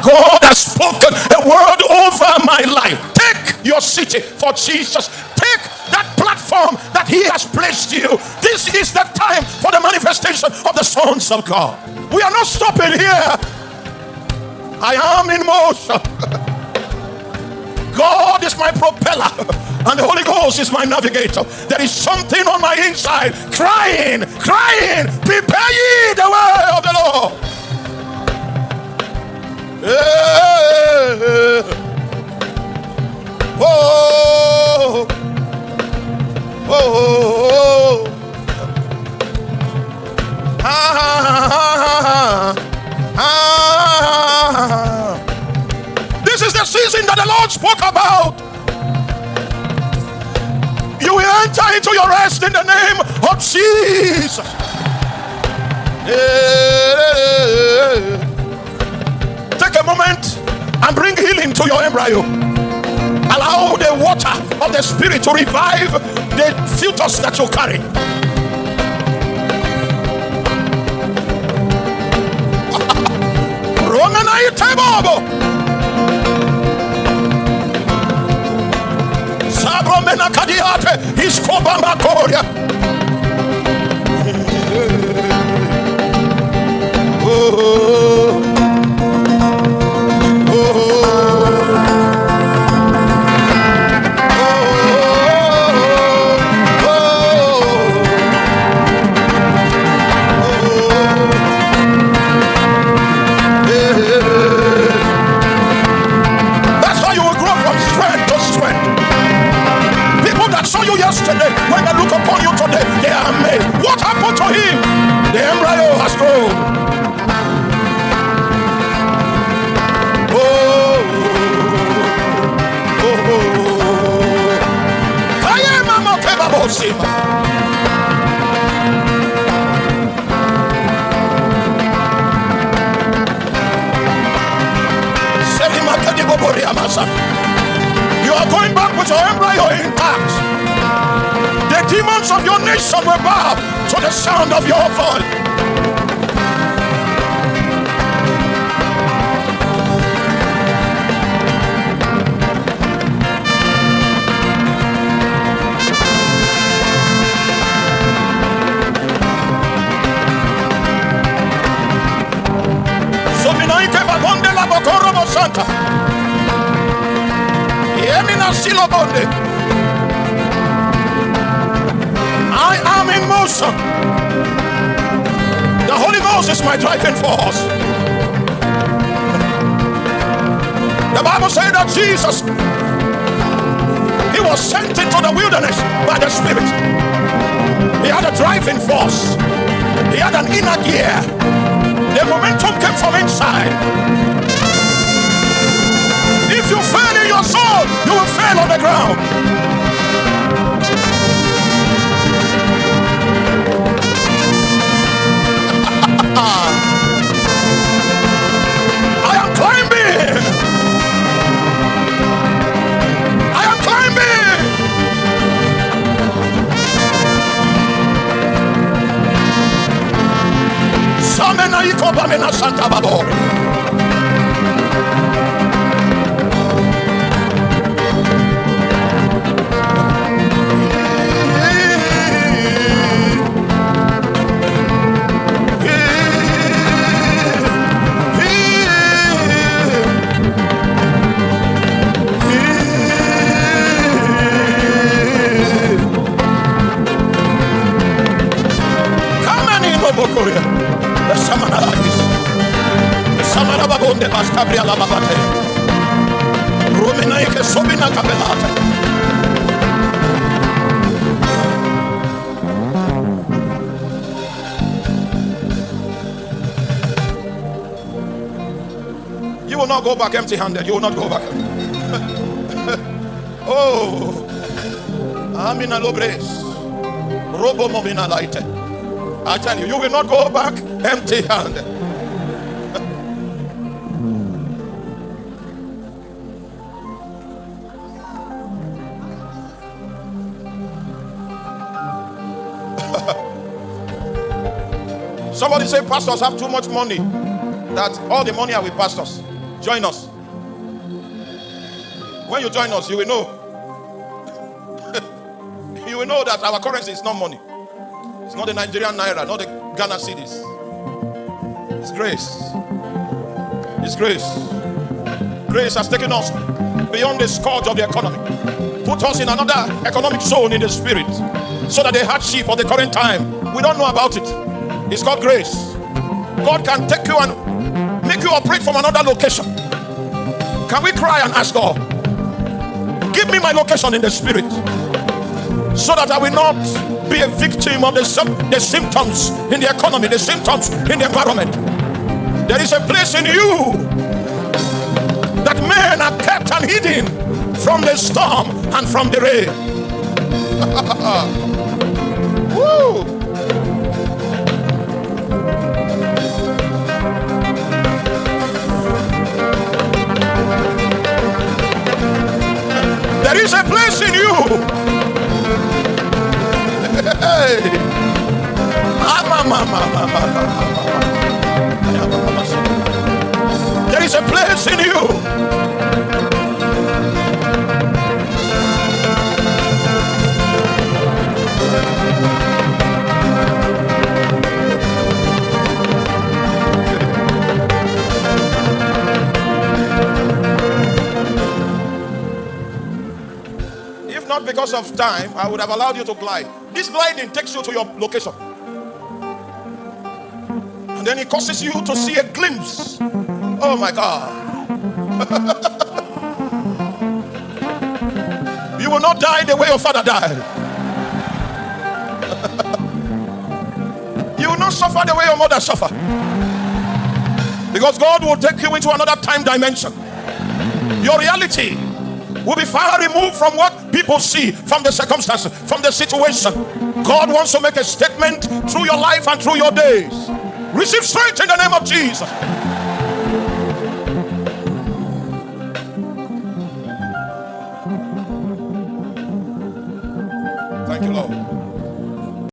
God has spoken a word over my life. Take your city for Jesus. Take that platform that he has placed you. This is the time for the manifestation of the sons of God. We are not stopping here. I am in motion. God is my propeller, and the Holy Ghost is my navigator. There is something on my inside crying, prepare ye the way of the Lord. Oh, oh, oh, This is the season that the Lord spoke about. You will enter into your rest in the name of Jesus. Take a moment and bring healing to your embryo. Allow the water of the Spirit to revive the fetus that you carry. Sabromena kadiate iskobama koria. Yesterday, when they look upon you today, they are amazed. What happened to him? The embryo has grown. Oh, oh, oh. I am a Mokebabosima. You are going back with your embryo intact. The demons of your nation will bow to the sound of your voice. Sominaike babonde la bokoro mosanta. Yemina silo bonde. I am in motion. The Holy Ghost is my driving force. The Bible says that Jesus, he was sent into the wilderness by the Spirit. He had a driving force. He had an inner gear. The momentum came from inside. If you fail in your soul, you will fail on the ground. I am climbing. I am climbing. Samena ikobamena Santa Babore. You will not go back empty-handed. You will not go back. Oh, Amina Lobres, Robo Momina Light. I tell you, you will not go back empty-handed. Somebody say pastors have too much money, that all the money are with pastors. Join us. When you join us, you will know. You will know that our currency is not money. It's not the Nigerian naira, not the Ghana cedis. It's grace. It's grace. Grace has taken us beyond the scourge of the economy. Put us in another economic zone in the spirit, so that the hardship of the current time, we don't know about it. It's called grace. God can take you and make you operate from another location. Can we cry and ask God, give me my location in the spirit, so that I will not be a victim of the symptoms in the economy, the symptoms in the environment. There is a place in you that men are kept and hidden from the storm and from the rain. Woo! There is a place in you. Hey. There is a place in you. If not because of time, I would have allowed you to glide. This gliding takes you to your location. And then it causes you to see a glimpse. Oh my God. You will not die the way your father died. You will not suffer the way your mother suffered. Because God will take you into another time dimension. Your reality will be far removed from what people see, from the circumstances, from the situation. God wants to make a statement through your life and through your days. Receive strength in the name of Jesus. Thank you, Lord.